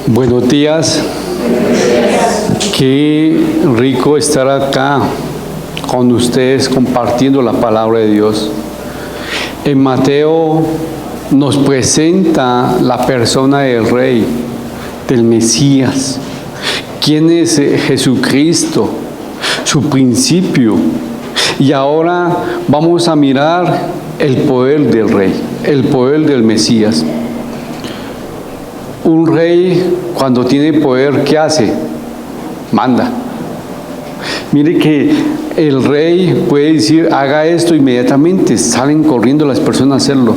Buenos días. Qué rico estar acá con ustedes compartiendo la palabra de Dios. En Mateo nos presenta la persona del Rey, del Mesías. ¿Quién es Jesucristo? Su principio. Y ahora vamos a mirar el poder del Rey, el poder del Mesías. Un rey, cuando tiene poder, ¿qué hace? Manda. Mire que el rey puede decir, haga esto inmediatamente, salen corriendo las personas a hacerlo.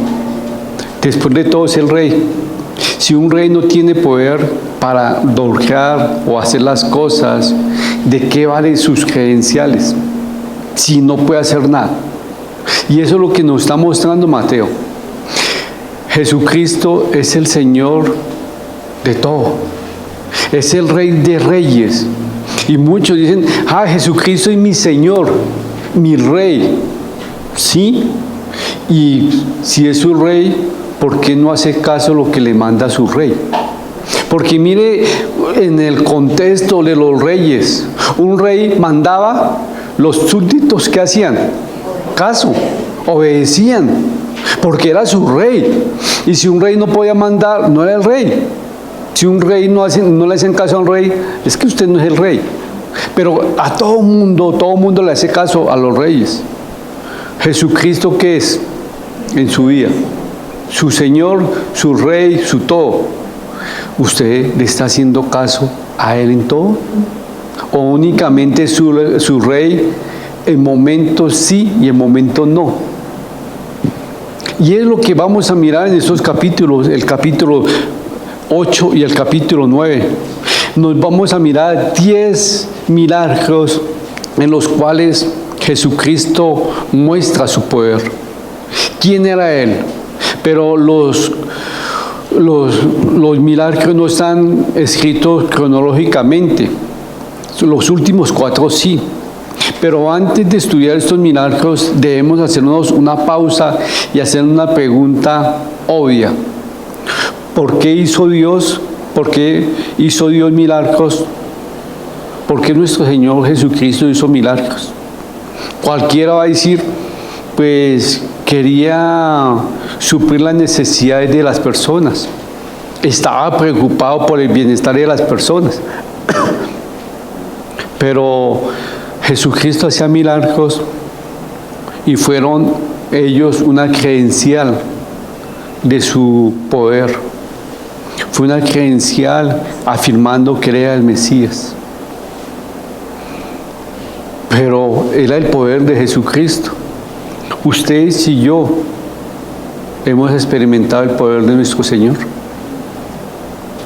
Después de todo es el rey. Si un rey no tiene poder para lograr o hacer las cosas, ¿de qué valen sus credenciales? Si no puede hacer nada. Y eso es lo que nos está mostrando Mateo. Jesucristo es el Señor de todo. Es el Rey de Reyes. Y muchos dicen, Jesucristo es mi Señor, mi Rey. Sí. Y si es su Rey, ¿por qué no hace caso lo que le manda su Rey? Porque mire, en el contexto de los reyes, un rey mandaba, los súbditos ¿qué hacían? Caso, obedecían, porque era su rey. Y si un rey no podía mandar, no era el rey. Si un rey no le hacen caso a un rey, es que usted no es el rey. Pero a todo mundo le hace caso a los reyes. Jesucristo, ¿qué es en su vida? Su Señor, su Rey, su todo. ¿Usted le está haciendo caso a Él en todo? ¿O únicamente su Rey en momentos sí y en momentos no? Y es lo que vamos a mirar en estos capítulos, el capítulo 8 y el capítulo 9. Nos vamos a mirar 10 milagros en los cuales Jesucristo muestra su poder. ¿Quién era Él? Pero los milagros no están escritos cronológicamente. Los últimos 4 sí. Pero antes de estudiar estos milagros debemos hacernos una pausa y hacer una pregunta obvia. ¿Por qué hizo Dios milagros? ¿Por qué nuestro Señor Jesucristo hizo milagros? Cualquiera va a decir, pues quería suplir las necesidades de las personas. Estaba preocupado por el bienestar de las personas. Pero Jesucristo hacía milagros y fueron ellos una credencial de su poder. Fue una credencial afirmando que era el Mesías. Pero era el poder de Jesucristo. Ustedes y yo hemos experimentado el poder de nuestro Señor.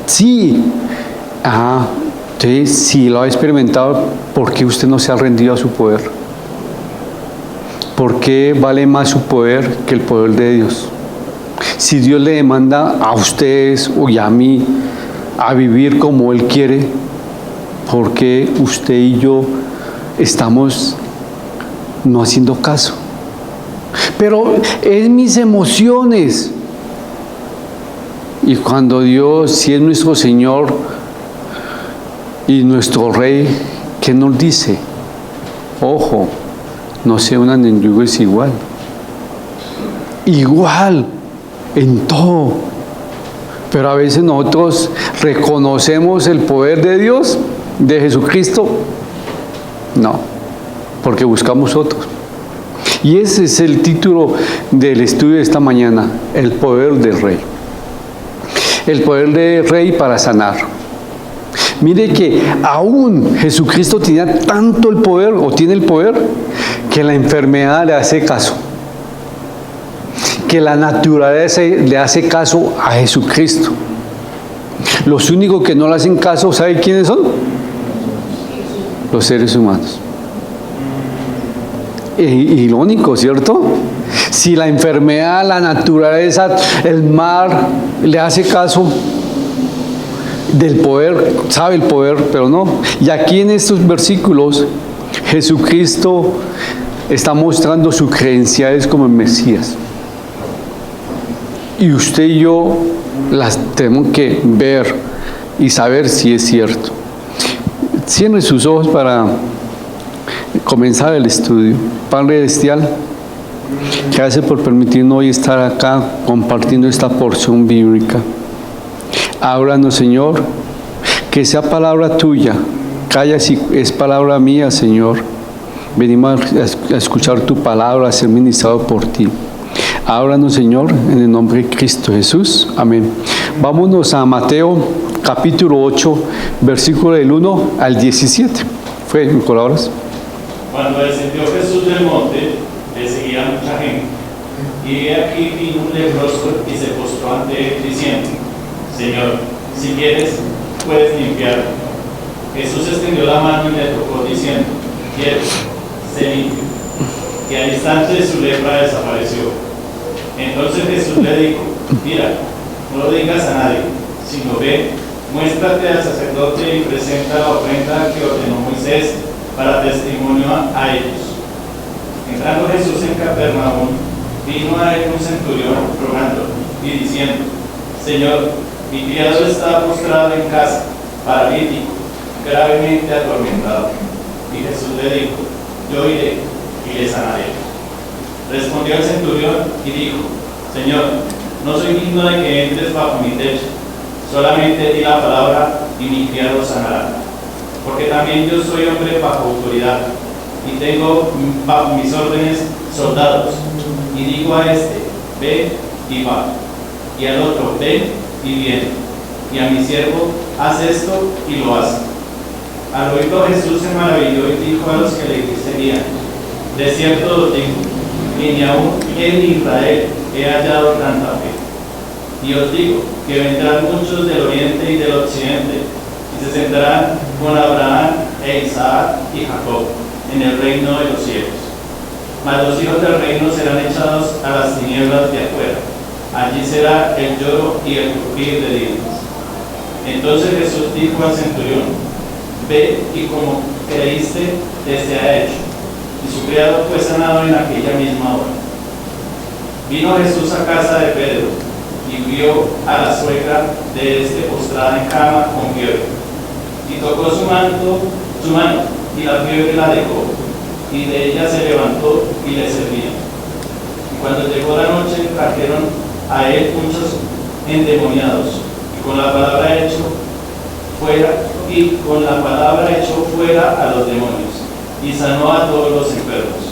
Sí. Entonces, si lo ha experimentado, ¿por qué usted no se ha rendido a su poder? ¿Por qué vale más su poder que el poder de Dios? Si Dios le demanda a ustedes y a mí a vivir como Él quiere, ¿por qué usted y yo estamos no haciendo caso? Pero es mis emociones. Y cuando Dios, si es nuestro Señor y nuestro Rey, ¿qué nos dice? Ojo, no se unan en yugo desigual. Igual en todo. Pero a veces nosotros reconocemos el poder de Dios, de Jesucristo. No, porque buscamos otros. Y ese es el título del estudio de esta mañana, el poder del Rey. El poder del Rey para sanar. Mire que aún Jesucristo tenía tanto el poder, o tiene el poder, que la enfermedad le hace caso. Que la naturaleza le hace caso a Jesucristo. Los únicos que no le hacen caso, ¿sabe quiénes son? Los seres humanos. Irónico, ¿cierto? Si la enfermedad, la naturaleza, el mar le hace caso del poder, sabe el poder, pero no. Y aquí en estos versículos, Jesucristo está mostrando sus credenciales como el Mesías. Y usted y yo las tenemos que ver y saber si es cierto. Cierre sus ojos para comenzar el estudio. Padre Celestial, gracias por permitirnos hoy estar acá compartiendo esta porción bíblica. Háblanos, Señor, que sea palabra tuya. Calla si es palabra mía, Señor. Venimos a escuchar tu palabra, a ser ministrado por ti. Háblanos, Señor, en el nombre de Cristo Jesús. Amén. Vámonos a Mateo capítulo 8, versículo del 1 al 17. ¿Fue en palabras? Cuando descendió Jesús del monte, le seguía mucha gente. Y he aquí vino un leproso y se postró ante él diciendo: Señor, si quieres, puedes limpiarme. Jesús extendió la mano y le tocó diciendo: quiero, sé limpio. Y al instante su lepra desapareció. Entonces Jesús le dijo: mira, no lo digas a nadie, sino ve, muéstrate al sacerdote y presenta la ofrenda que ordenó Moisés para testimonio a ellos. Entrando Jesús en Capernaum, vino a él un centurión rogando y diciendo: Señor, mi criado está postrado en casa, paralítico, gravemente atormentado. Y Jesús le dijo: yo iré y le sanaré. Respondió el centurión y dijo: Señor, no soy digno de que entres bajo mi techo, solamente di la palabra y mi criado sanará. Porque también yo soy hombre bajo autoridad, y tengo bajo mis órdenes soldados, y digo a este: ve y va, y al otro: ve y viene, y a mi siervo: haz esto, y lo hace. Al oírlo Jesús se maravilló y dijo a los que le seguían: de cierto os digo, que ni aún en Israel he hallado tanta fe. Y os digo que vendrán muchos del oriente y del occidente, y se sentarán con Abraham e Isaac y Jacob en el reino de los cielos. Mas los hijos del reino serán echados a las tinieblas de afuera. Allí será el lloro y el crujir de dientes. Entonces Jesús dijo al centurión: ve y como creíste, te sea hecho. Y su criado fue sanado en aquella misma hora. Vino Jesús a casa de Pedro y vio a la suegra de este postrada en cama con fiebre. Y tocó su mano, y la fiebre la dejó, y de ella se levantó y le servía. Y cuando llegó la noche, trajeron a él muchos endemoniados, y con la palabra echó fuera a los demonios, y sanó a todos los enfermos,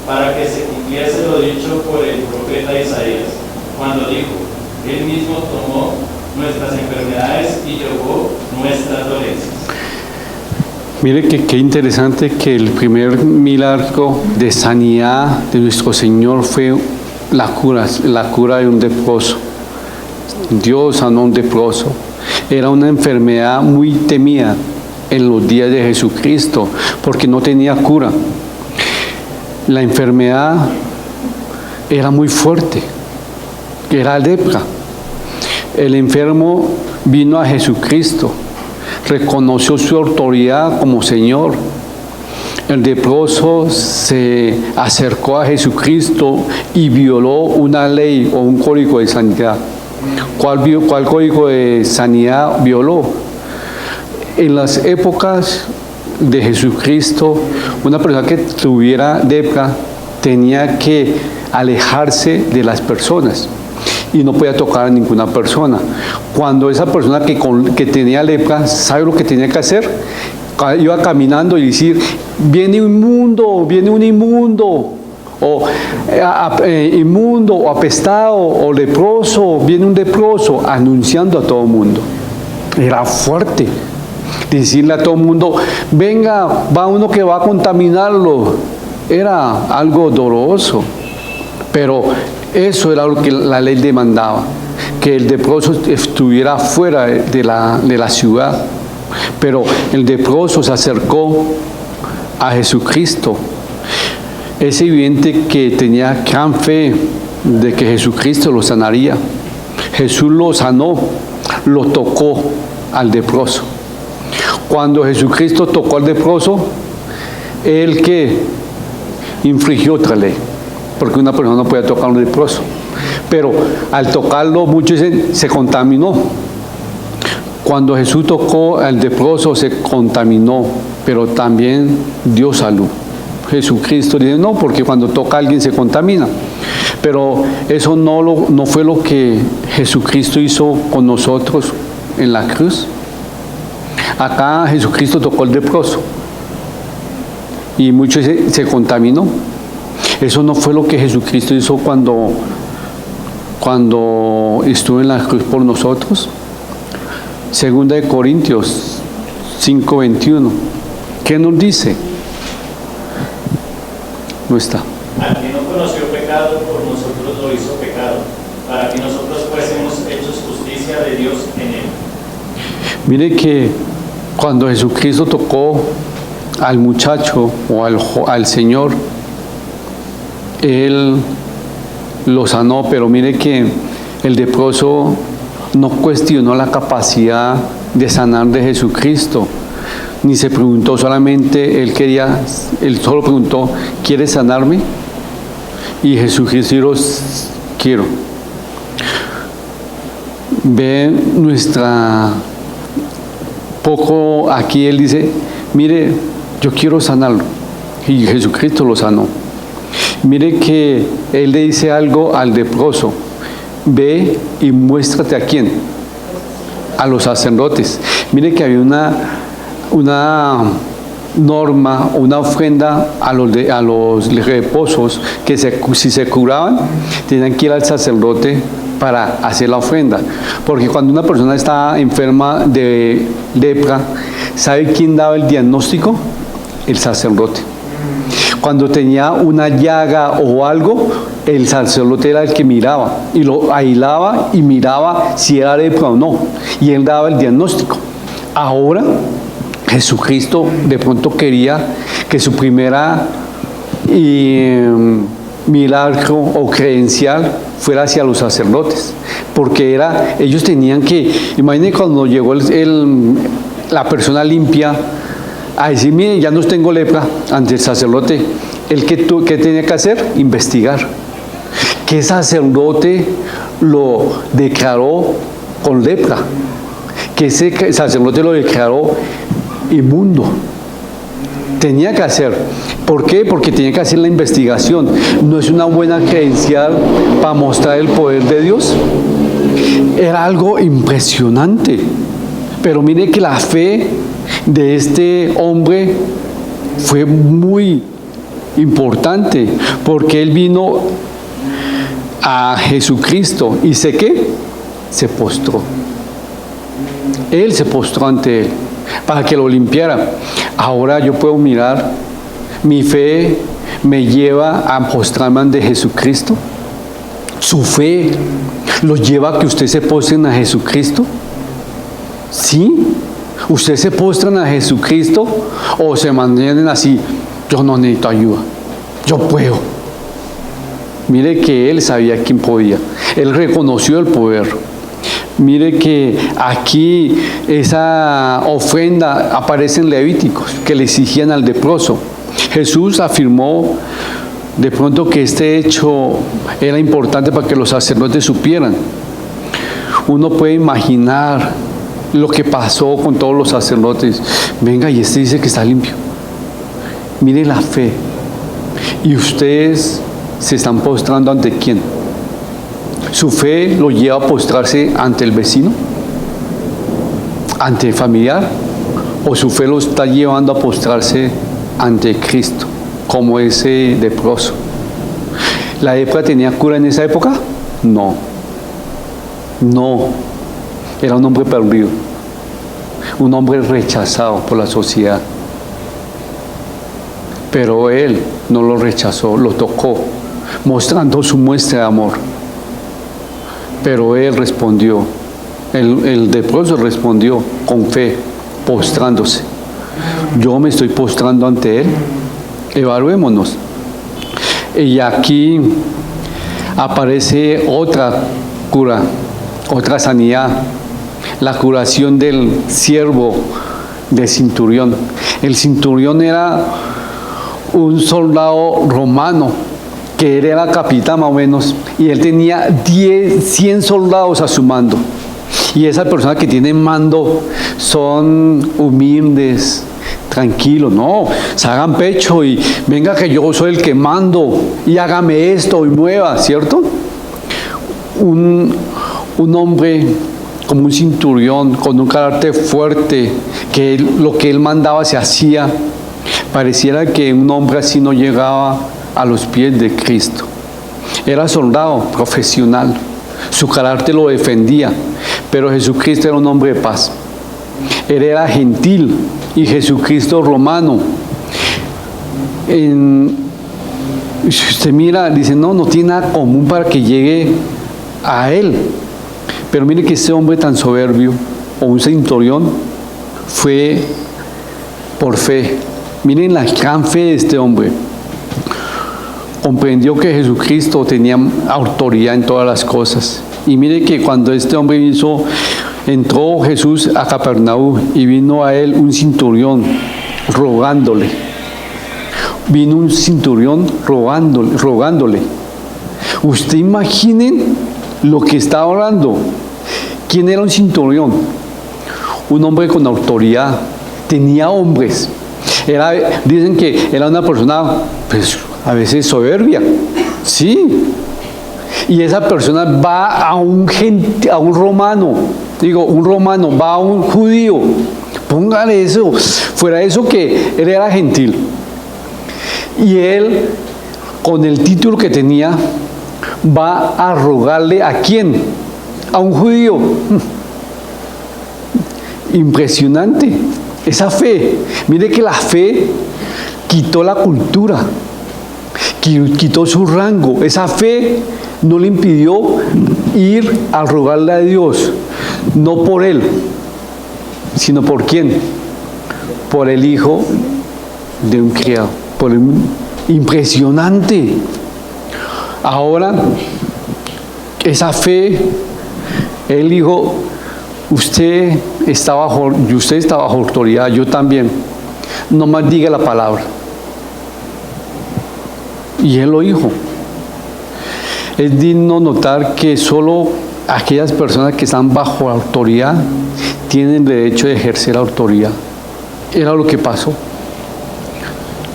para que se cumpliese lo dicho por el profeta Isaías, cuando dijo: él mismo tomó nuestras enfermedades y llevó nuestras dolencias. Mire que qué interesante que el primer milagro de sanidad de nuestro Señor fue la cura de un leproso. Dios sanó a un leproso. Era una enfermedad muy temida en los días de Jesucristo, porque no tenía cura. La enfermedad era muy fuerte, era lepra. El enfermo vino a Jesucristo, reconoció su autoridad como Señor. El leproso se acercó a Jesucristo y violó una ley o un código de sanidad. ¿Cuál código de sanidad violó? En las épocas de Jesucristo, una persona que tuviera lepra tenía que alejarse de las personas y no podía tocar a ninguna persona. Cuando esa persona que tenía lepra, ¿sabe lo que tenía que hacer? Iba caminando y decir: viene un inmundo, o inmundo, o apestado, o leproso, viene un leproso, anunciando a todo el mundo. Era fuerte decirle a todo el mundo: venga, va uno que va a contaminarlo. Era algo doloroso, pero eso era lo que la ley demandaba, que el leproso estuviera fuera de la ciudad. Pero el leproso se acercó a Jesucristo. Es evidente que tenía gran fe de que Jesucristo lo sanaría. Jesús lo sanó, lo tocó al leproso. Cuando Jesucristo tocó al leproso, él que infringió otra ley, porque una persona no puede tocar a un leproso. Pero al tocarlo, muchos dicen, se contaminó. Cuando Jesús tocó al leproso se contaminó, pero también dio salud. Jesucristo dice, no, porque cuando toca a alguien se contamina. Pero eso no fue lo que Jesucristo hizo con nosotros en la cruz. Acá Jesucristo tocó al leproso y mucho se contaminó. Eso no fue lo que Jesucristo hizo cuando estuvo en la cruz por nosotros. Segunda de Corintios 5:21. ¿Qué nos dice? No está. Al que no conoció pecado, por nosotros lo hizo pecado, para que nosotros fuésemos hechos justicia de Dios en él. Mire que cuando Jesucristo tocó al muchacho o al Señor, Él lo sanó, pero mire que el leproso no cuestionó la capacidad de sanar de Jesucristo, ni se preguntó solamente, él solo preguntó, ¿quieres sanarme? Y Jesucristo dijo, quiero. Ve poco aquí él dice, mire, yo quiero sanarlo. Y Jesucristo lo sanó. Mire que él le dice algo al leproso, ve y muéstrate a quién, a los sacerdotes. Mire que había una norma, una ofrenda a los leprosos que si se curaban tenían que ir al sacerdote para hacer la ofrenda, porque cuando una persona está enferma de lepra, ¿sabe quién daba el diagnóstico? El sacerdote. Cuando tenía una llaga o algo, el sacerdote era el que miraba y lo aislaba y miraba si era lepra o no, y él daba el diagnóstico. Ahora Jesucristo de pronto quería que su primera milagro o credencial fuera hacia los sacerdotes, porque ellos tenían que, imagínense cuando llegó la persona limpia a decir, mire, ya no tengo lepra, ante el sacerdote, ¿qué tenía que hacer? Investigar. ¿Qué sacerdote lo declaró con lepra? Que ese sacerdote lo declaró inmundo. Tenía que hacer. ¿Por qué? Porque tenía que hacer la investigación. ¿No es una buena credencial para mostrar el poder de Dios? Era algo impresionante. Pero mire que la fe de este hombre fue muy importante, porque él vino a Jesucristo y ¿sé qué? Se postró. Él se postró ante él para que lo limpiara. Ahora yo puedo mirar, mi fe me lleva a postrarme ante Jesucristo. Su fe los lleva a que usted se postren a Jesucristo. ¿Sí? ¿Ustedes se postran a Jesucristo o se mantienen así? Yo no necesito ayuda, yo puedo. Mire que él sabía quién podía, él reconoció el poder. Mire que aquí esa ofrenda aparece en Levíticos que le exigían al leproso. Jesús afirmó de pronto que este hecho era importante para que los sacerdotes supieran. Uno puede imaginar lo que pasó con todos los sacerdotes. Venga, y este dice que está limpio. Mire la fe. ¿Y ustedes se están postrando ante quién? ¿Su fe lo lleva a postrarse ante el vecino? ¿Ante el familiar? ¿O su fe lo está llevando a postrarse ante Cristo, como ese leproso? ¿La lepra tenía cura en esa época? No. No. Era un hombre perdido, un hombre rechazado por la sociedad. Pero él no lo rechazó, lo tocó, mostrando su muestra de amor. Pero él respondió, el leproso respondió con fe, postrándose. Yo me estoy postrando ante él. Evaluémonos. Y aquí aparece otra cura, otra sanidad. La curación del siervo del centurión. El centurión era un soldado romano que era capitán más o menos, y él tenía 100 soldados a su mando. Y esas personas que tienen mando son humildes, tranquilos, no, se hagan pecho y venga que yo soy el que mando y hágame esto y mueva, ¿cierto? Un hombre como un centurión, con un carácter fuerte, que lo que él mandaba se hacía, pareciera que un hombre así no llegaba a los pies de Cristo. Era soldado profesional, su carácter lo defendía, pero Jesucristo era un hombre de paz. Él era gentil y Jesucristo romano. Si usted mira, dice, no tiene nada común para que llegue a él. Pero mire que ese hombre tan soberbio, o un centurión, fue por fe. Miren la gran fe de este hombre. Comprendió que Jesucristo tenía autoridad en todas las cosas. Y mire que cuando este hombre entró Jesús a Capernaum y vino a él un centurión rogándole. Vino un centurión rogándole. Usted imaginen lo que estaba orando. ¿Quién era un centurión? Un hombre con autoridad. Tenía hombres. Dicen que era una persona, pues, a veces soberbia. Sí. Y esa persona va a un romano. Va a un judío. Póngale eso. Fuera eso que él era gentil. Y él, con el título que tenía, va a rogarle ¿a quién? A un judío. Impresionante esa fe. Mire que la fe quitó la cultura, quitó su rango. Esa fe no le impidió ir a rogarle a Dios, no por él, sino por quién, por el hijo de un criado. Impresionante. Ahora, esa fe, él dijo, usted está bajo autoridad, yo también. No más diga la palabra. Y él lo dijo. Es digno notar que solo aquellas personas que están bajo autoridad tienen derecho de ejercer autoridad. Era lo que pasó.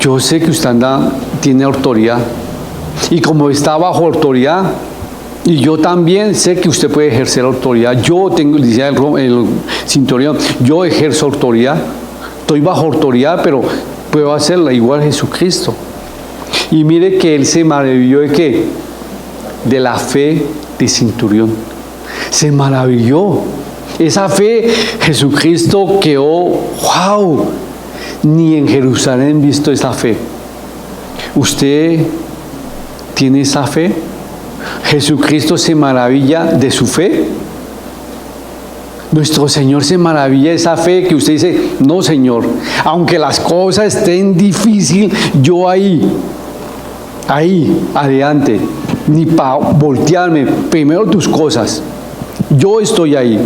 Yo sé que usted tiene autoridad. Y como está bajo autoridad, y yo también sé que usted puede ejercer autoridad. Yo tengo, decía el centurión, yo ejerzo autoridad. Estoy bajo autoridad, pero puedo hacerla igual Jesucristo. Y mire que él se maravilló de ¿qué? De la fe de centurión. Se maravilló. Esa fe, Jesucristo quedó, wow, ni en Jerusalén visto esa fe. ¿Usted tiene esa fe? ¿Jesucristo se maravilla de su fe? Nuestro Señor se maravilla de esa fe que usted dice, no Señor, aunque las cosas estén difíciles, yo ahí, adelante, ni para voltearme, primero tus cosas, yo estoy ahí.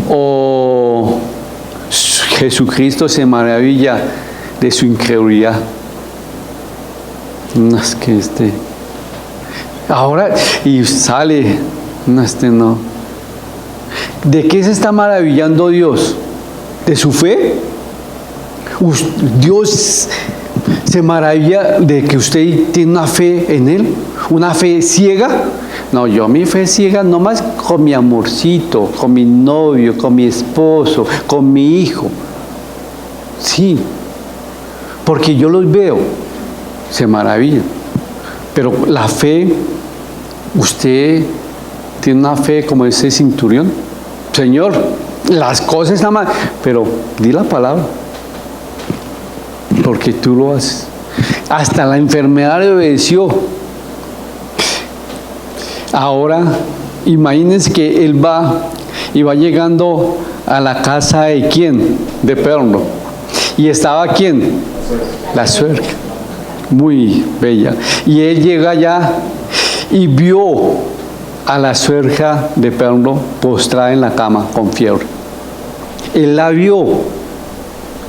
O Jesucristo se maravilla de su incredulidad. No, es que ahora, y sale, no. ¿De qué se está maravillando Dios? ¿De su fe? Dios se maravilla de que usted tiene una fe en Él, una fe ciega. No, mi fe ciega nomás con mi amorcito, con mi novio, con mi esposo, con mi hijo. Sí, porque yo los veo, se maravilla. Pero la fe, usted tiene una fe como ese centurión. Señor, las cosas están mal, pero di la palabra, porque tú lo haces. Hasta la enfermedad le obedeció. Ahora, imagínense que él va llegando a la casa de ¿quién? De Pedro. ¿Y estaba quién? La suegra. Muy bella. Y él llega allá y vio a la suegra de Pedro postrada en la cama con fiebre. Él la vio.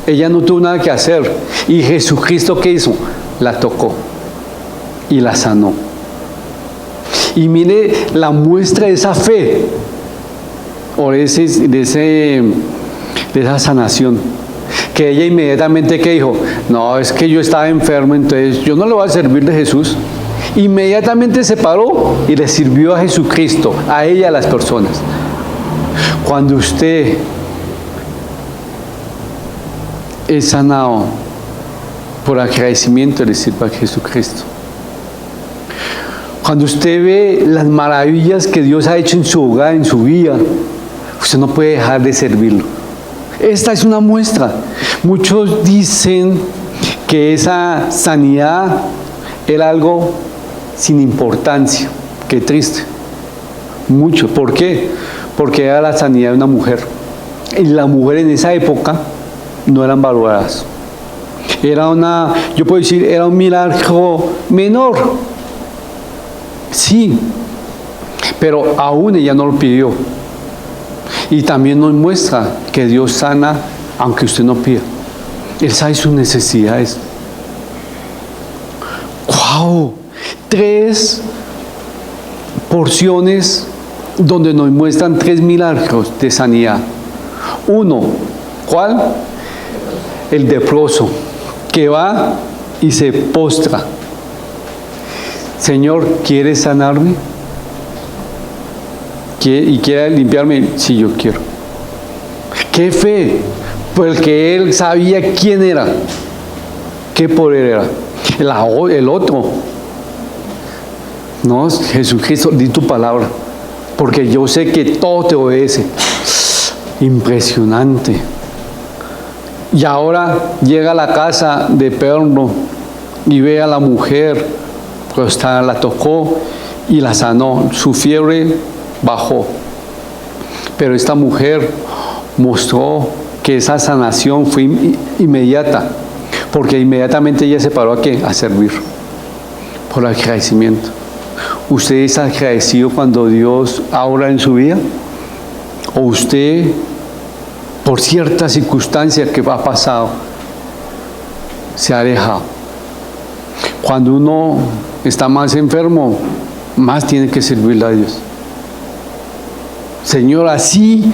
Ella no tuvo nada que hacer. Y Jesucristo, ¿qué hizo? La tocó y la sanó. Y mire la muestra de esa fe. o de esa sanación. Que ella inmediatamente que dijo, no, es que yo estaba enfermo, entonces yo no le voy a servir de Jesús. Inmediatamente se paró y le sirvió a Jesucristo, a ella, a las personas. Cuando usted es sanado por agradecimiento, le sirve a Jesucristo. Cuando usted ve las maravillas que Dios ha hecho en su hogar, en su vida, usted no puede dejar de servirlo. Esta es una muestra. Muchos dicen que esa sanidad era algo sin importancia. Qué triste. Mucho. ¿Por qué? Porque era la sanidad de una mujer. Y las mujeres en esa época no eran valoradas. Yo puedo decir, era un milagro menor. Sí. Pero aún ella no lo pidió. Y también nos muestra que Dios sana aunque usted no pida. Él sabe sus necesidades. ¡Wow! 3 porciones donde nos muestran 3 milagros de sanidad. 1, ¿cuál? El leproso, que va y se postra. Señor, ¿quieres sanarme? ¿Y quiere limpiarme? Sí, yo quiero. ¡Qué fe! Porque él sabía quién era, qué poder era. El otro, no, Jesucristo, di tu palabra, porque yo sé que todo te obedece. Impresionante. Y ahora llega a la casa de Pedro y ve a la mujer, pues la tocó y la sanó. Su fiebre bajó. Pero esta mujer mostró que esa sanación fue inmediata, porque inmediatamente ella se paró a servir, por agradecimiento. ¿Usted es agradecido cuando Dios obra en su vida? ¿O usted, por cierta circunstancia que ha pasado, se ha alejado? Cuando uno está más enfermo, más tiene que servirle a Dios. Señor, así,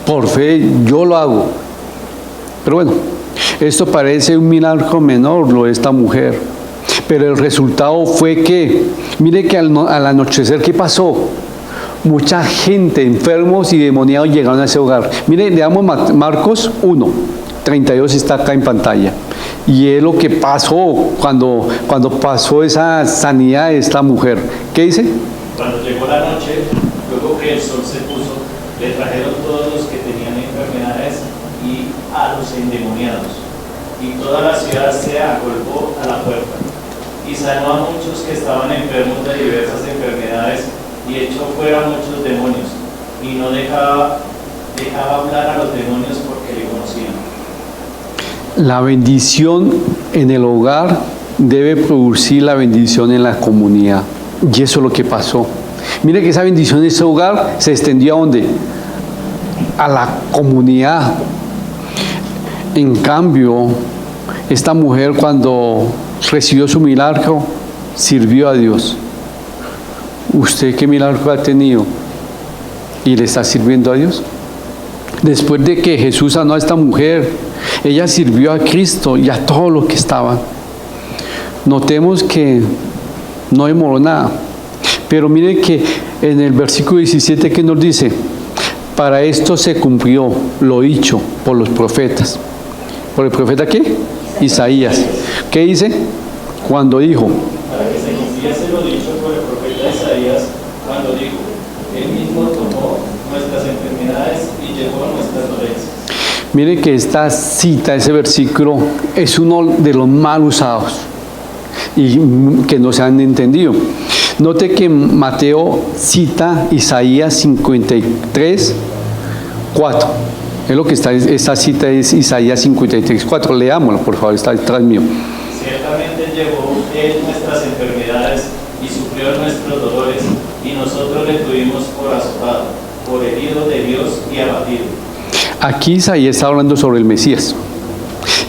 por fe, yo lo hago. Pero bueno, esto parece un milagro menor, lo de esta mujer. Pero el resultado fue que, mire que al anochecer, ¿qué pasó? Mucha gente, enfermos y demoniados llegaron a ese hogar. Mire, leamos Marcos 1, 32 está acá en pantalla. Y es lo que pasó cuando pasó esa sanidad de esta mujer. ¿Qué dice? Cuando llegó la noche, luego que el sol se puso, le trajeron todos los que tenían enfermedades y a los endemoniados. Y toda la ciudad se agolpó a la puerta. Y sanó a muchos que estaban enfermos de diversas enfermedades y echó fuera muchos demonios. Y no dejaba hablar a los demonios porque le conocían. La bendición en el hogar debe producir la bendición en la comunidad. Y eso es lo que pasó. Mire que esa bendición en ese hogar se extendió ¿a dónde? A la comunidad. En cambio, esta mujer cuando recibió su milagro, sirvió a Dios. ¿Usted qué milagro ha tenido? ¿Y le está sirviendo a Dios? Después de que Jesús sanó a esta mujer, ella sirvió a Cristo y a todos los que estaban. Notemos que no demoró nada. Pero mire que en el versículo 17 que nos dice, para esto se cumplió lo dicho por los profetas. ¿Por el profeta qué? Isaías. ¿Qué dice? Cuando dijo. Para que se cumpliese lo dicho por el profeta Isaías, cuando dijo, él mismo tomó nuestras enfermedades y llevó nuestras dolencias. Mire que esta cita, ese versículo, es uno de los mal usados y que no se han entendido. Note que Mateo cita Isaías 53, 4. Es lo que está, esta cita es Isaías 53, 4. Leámoslo, por favor, está detrás mío. Ciertamente llevó él nuestras enfermedades y sufrió nuestros dolores, y nosotros le tuvimos por azotado, por herido de Dios y abatido. Aquí Isaías está hablando sobre el Mesías.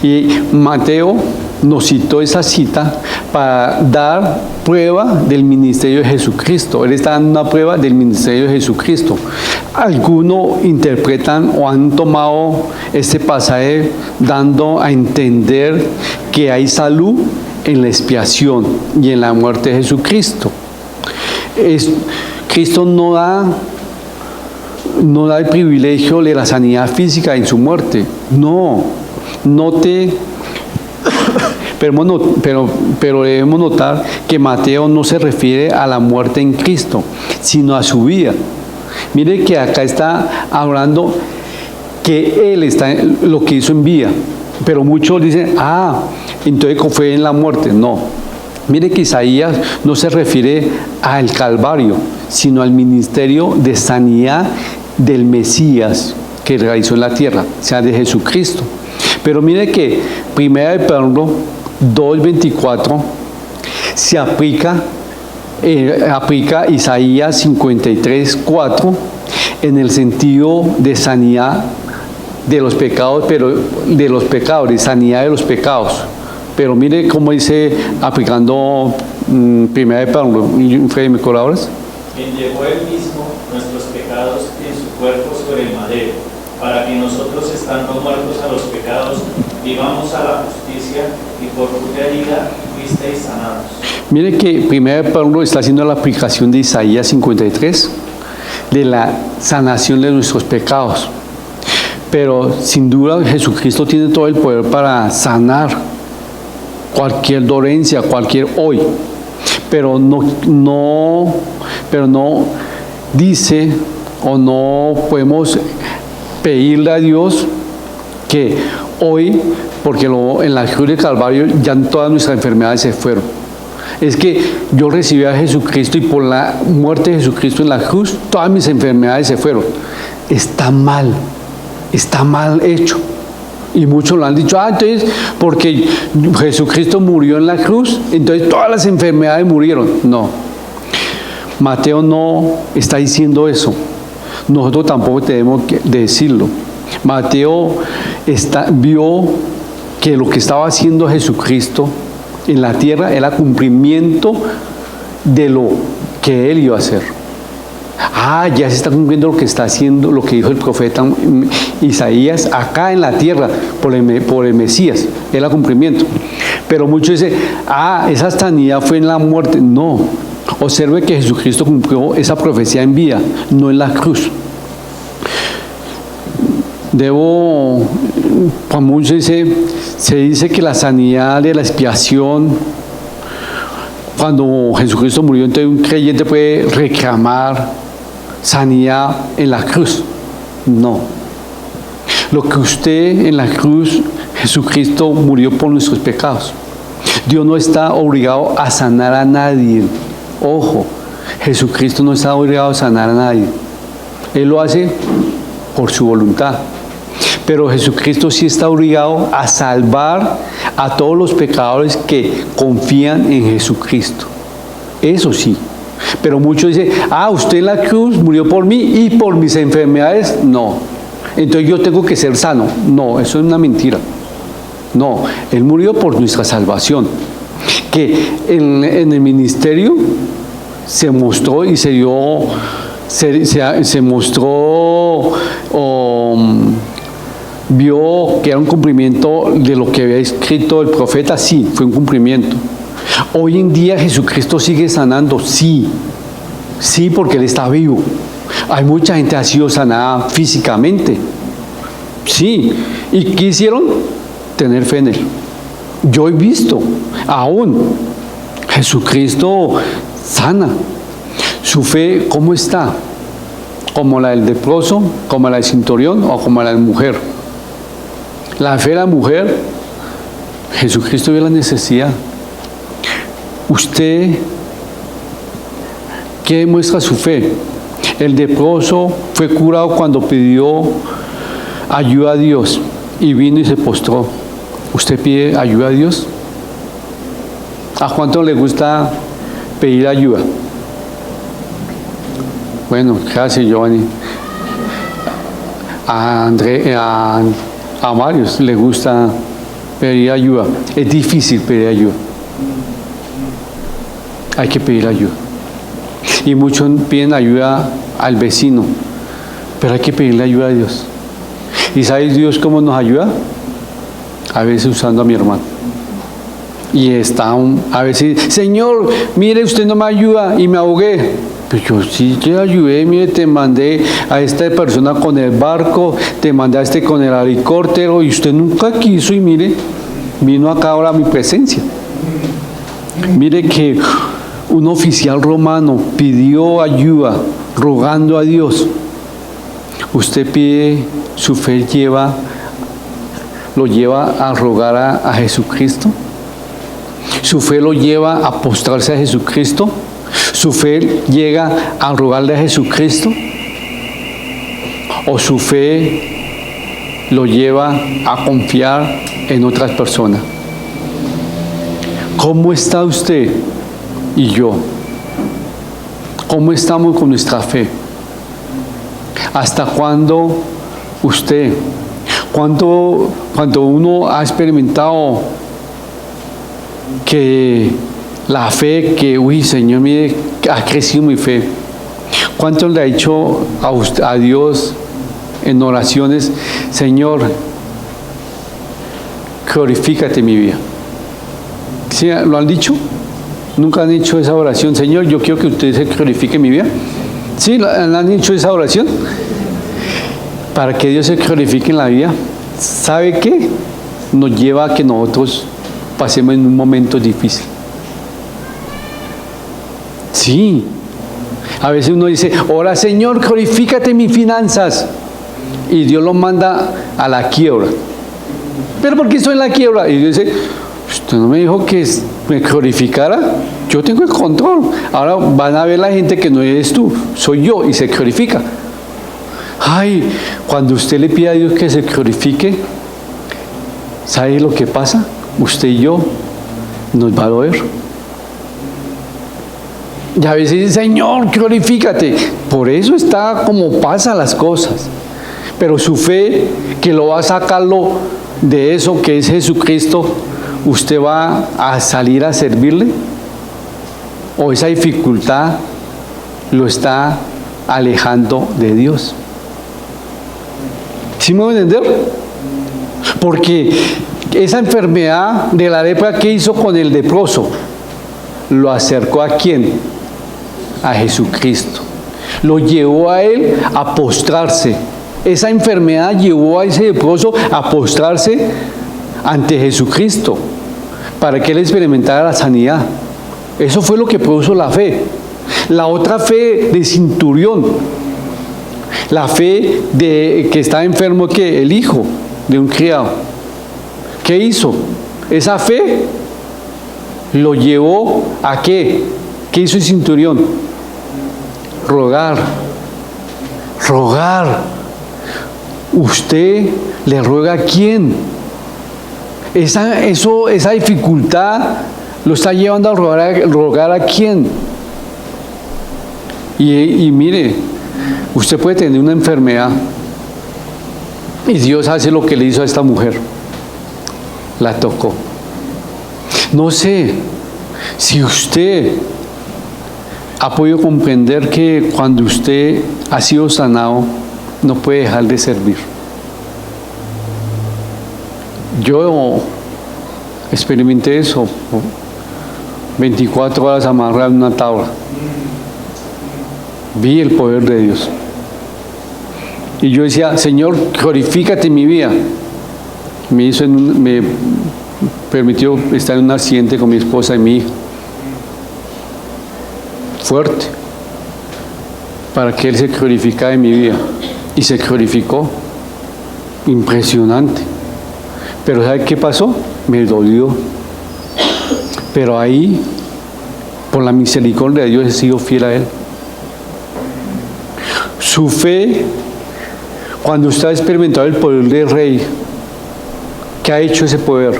Y Mateo nos citó esa cita para dar prueba del ministerio de Jesucristo. Él está dando una prueba del ministerio de Jesucristo. Algunos interpretan o han tomado este pasaje dando a entender que hay salud en la expiación y en la muerte de Jesucristo. Cristo no da el privilegio de la sanidad física en su muerte. Pero debemos notar que Mateo no se refiere a la muerte en Cristo, sino a su vida. Mire que acá está hablando que Él está en lo que hizo en vida, pero muchos dicen, entonces fue en la muerte. No, mire que Isaías no se refiere al Calvario, sino al ministerio de sanidad del Mesías que realizó en la tierra, o sea, de Jesucristo. Pero mire que 1 Pedro 2:24 se aplica Isaías 53:4 en el sentido de sanidad de los pecados, de sanidad de los pecados. Pero mire cómo dice, aplicando 1 Pedro, Freddy, ¿me colaboras? Quien llevó él mismo nuestros pecados en su cuerpo sobre el madero, para que nosotros, estando muertos a los pecados, vivamos a la justicia, y por cuya herida fuisteis sanados. Mire que 1 Pedro está haciendo la aplicación de Isaías 53, de la sanación de nuestros pecados. Pero sin duda Jesucristo tiene todo el poder para sanar cualquier dolencia, cualquier hoy. Pero no dice, o no podemos pedirle a Dios que hoy, porque en la cruz del Calvario ya todas nuestras enfermedades se fueron. Es que yo recibí a Jesucristo y por la muerte de Jesucristo en la cruz, todas mis enfermedades se fueron. Está mal hecho. Y muchos lo han dicho, entonces, porque Jesucristo murió en la cruz, entonces todas las enfermedades murieron. No. Mateo no está diciendo eso. Nosotros tampoco tenemos que decirlo. Mateo vio que lo que estaba haciendo Jesucristo en la tierra era cumplimiento de lo que Él iba a hacer. Ya se está cumpliendo lo que está haciendo, lo que dijo el profeta Isaías acá en la tierra por el Mesías, era cumplimiento. Pero muchos dicen, esa sanidad fue en la muerte. No, observe que Jesucristo cumplió esa profecía en vida, no en la cruz. Como muchos se dice que la sanidad de la expiación, cuando Jesucristo murió, entonces un creyente puede reclamar sanidad en la cruz. No. Lo que usted en la cruz, Jesucristo murió por nuestros pecados. Dios no está obligado a sanar a nadie. Ojo, Jesucristo no está obligado a sanar a nadie. Él lo hace por su voluntad. Pero Jesucristo sí está obligado a salvar a todos los pecadores que confían en Jesucristo. Eso sí. Pero muchos dicen, usted en la cruz murió por mí y por mis enfermedades. No. Entonces yo tengo que ser sano. No, eso es una mentira. No, Él murió por nuestra salvación. Que en el ministerio se mostró y se mostró, vio que era un cumplimiento de lo que había escrito el profeta. Sí, fue un cumplimiento. Hoy en día Jesucristo sigue sanando, sí, porque Él está vivo. Hay mucha gente que ha sido sanada físicamente, sí, y quisieron tener fe en Él. Yo he visto, aún, Jesucristo sana. Su fe, ¿cómo está? ¿Como la del leproso, como la del centurión o como la de la mujer? La fe de la mujer, Jesucristo vio la necesidad. ¿Usted qué demuestra su fe? El leproso fue curado cuando pidió ayuda a Dios y vino y se postró. ¿Usted pide ayuda a Dios? ¿A cuánto le gusta pedir ayuda? Bueno, gracias, Giovanni. A varios le gusta pedir ayuda. Es difícil pedir ayuda. Hay que pedir ayuda. Y muchos piden ayuda al vecino. Pero hay que pedirle ayuda a Dios. ¿Y sabes Dios cómo nos ayuda? A veces usando a mi hermano. Y a veces, Señor, mire, usted no me ayuda y me ahogué. Pues yo sí te ayudé, mire, te mandé a esta persona con el barco, te mandé a este con el helicóptero y usted nunca quiso y mire, vino acá ahora a mi presencia. Mire que un oficial romano pidió ayuda rogando a Dios. Usted pide, su fe lo lleva a rogar a Jesucristo. Su fe lo lleva a postrarse a Jesucristo. Su fe llega a rogarle a Jesucristo. O su fe lo lleva a confiar en otras personas. ¿Cómo está usted y yo? ¿Cómo estamos con nuestra fe? ¿Hasta cuándo usted, cuando uno ha experimentado que la fe, que, uy, Señor, mire, ha crecido mi fe? ¿Cuánto le ha dicho a Dios en oraciones, Señor, glorifícate mi vida? ¿Sí, lo han dicho? ¿Nunca han dicho esa oración? Señor, yo quiero que usted se glorifique mi vida. ¿Sí? ¿Han dicho esa oración? Para que Dios se glorifique en la vida, ¿sabe qué? Nos lleva a que nosotros pasemos en un momento difícil. Sí. A veces uno dice, ora Señor, glorifícate mis finanzas. Y Dios lo manda a la quiebra. ¿Pero por qué estoy en la quiebra? Y Dios dice, usted no me dijo que me glorificara. Yo tengo el control. Ahora van a ver la gente que no eres tú, soy yo, y se glorifica. Ay, cuando usted le pide a Dios que se glorifique, ¿sabe lo que pasa? Usted y yo nos va a doler. Y a veces dice, Señor, glorifícate. Por eso está como pasan las cosas. Pero su fe, que lo va a sacarlo de eso que es Jesucristo, ¿usted va a salir a servirle? ¿O esa dificultad lo está alejando de Dios? ¿Sí me voy a entender? Porque esa enfermedad de la lepra, ¿qué hizo con el leproso? Lo acercó ¿a quién? A Jesucristo. Lo llevó a él a postrarse. Esa enfermedad llevó a ese leproso a postrarse ante Jesucristo para que él experimentara la sanidad. Eso fue lo que produjo la fe. La otra fe de centurión, la fe de que estaba enfermo, que el hijo de un criado. ¿Qué hizo? Esa fe lo llevó a ¿qué? ¿Qué hizo el centurión? Rogar. ¿Usted le ruega a quién? Esa dificultad lo está llevando a rogar a quién. Y mire, usted puede tener una enfermedad y Dios hace lo que le hizo a esta mujer. La tocó. No sé si usted ha podido comprender que cuando usted ha sido sanado, no puede dejar de servir. Yo experimenté eso, 24 horas amarrado en una tabla. Vi el poder de Dios. Y yo decía, Señor, glorifícate en mi vida. Me permitió estar en un accidente con mi esposa y mi hija. Fuerte. Para que Él se glorificara en mi vida. Y se glorificó. Impresionante. Pero ¿sabe qué pasó? Me dolió. Pero ahí, por la misericordia de Dios, he sido fiel a Él. Su fe, cuando usted ha experimentado el poder del Rey, ¿qué ha hecho ese poder?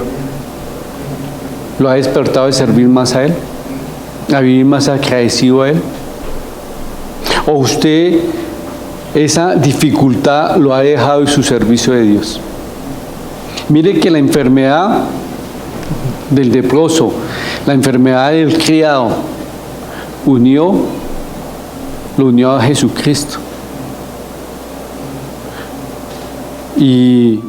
¿Lo ha despertado de servir más a Él? ¿A vivir más agradecido a Él? ¿O usted esa dificultad lo ha dejado en su servicio de Dios? Mire que la enfermedad del leproso, la enfermedad del criado, lo unió a Jesucristo. Y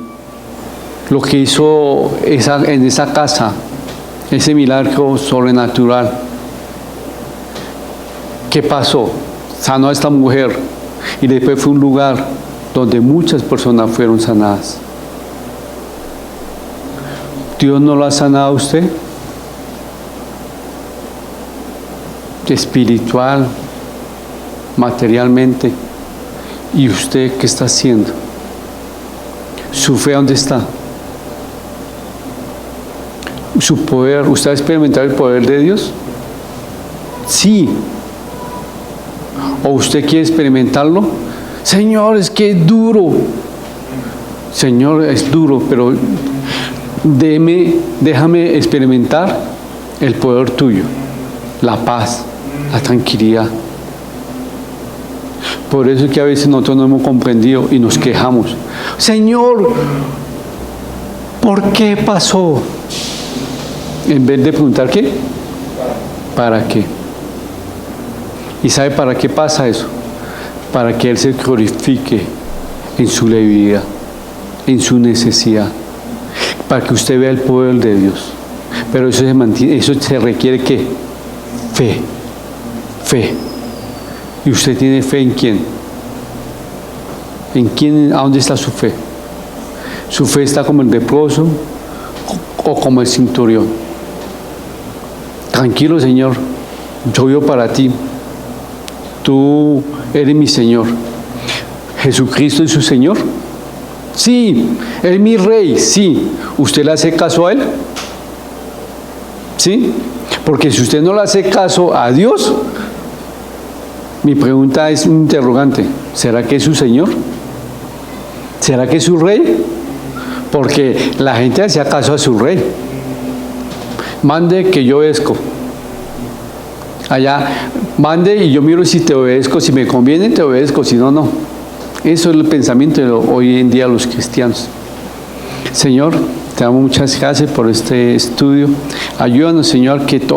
lo que hizo en esa casa, ese milagro sobrenatural, ¿qué pasó? Sanó a esta mujer y después fue un lugar donde muchas personas fueron sanadas. ¿Dios no lo ha sanado a usted? Espiritual, materialmente. ¿Y usted qué está haciendo? ¿Su fe dónde está? ¿Su poder? ¿Usted ha experimentado el poder de Dios? Sí. ¿O usted quiere experimentarlo? Señor, es que es duro. Señor, es duro, pero déjame experimentar el poder tuyo, la paz, la tranquilidad. Por eso es que a veces nosotros no hemos comprendido y nos quejamos. Señor, ¿por qué pasó? En vez de preguntar ¿qué? ¿Para qué? ¿Y sabe para qué pasa eso? Para que Él se glorifique en su debilidad, en su necesidad, para que usted vea el poder de Dios. Pero eso se mantiene, eso se requiere ¿qué? Fe. Fe. ¿Y usted tiene fe en quién? ¿En quién? ¿A dónde está su fe? ¿Su fe está como el leproso o como el centurión? Tranquilo, Señor, yo vivo para ti. Tú eres mi Señor. ¿Jesucristo es su Señor? Sí. ¿Es mi Rey? Sí. ¿Usted le hace caso a Él? ¿Sí? Porque si usted no le hace caso a Dios, mi pregunta es un interrogante. ¿Será que es su Señor? ¿Será que es su Rey? Porque la gente hacía caso a su Rey. Mande que yo obedezco. Allá, mande y yo miro si te obedezco. Si me conviene, te obedezco. Si no, no. Eso es el pensamiento de hoy en día los cristianos. Señor, te damos muchas gracias por este estudio. Ayúdanos, Señor, que todo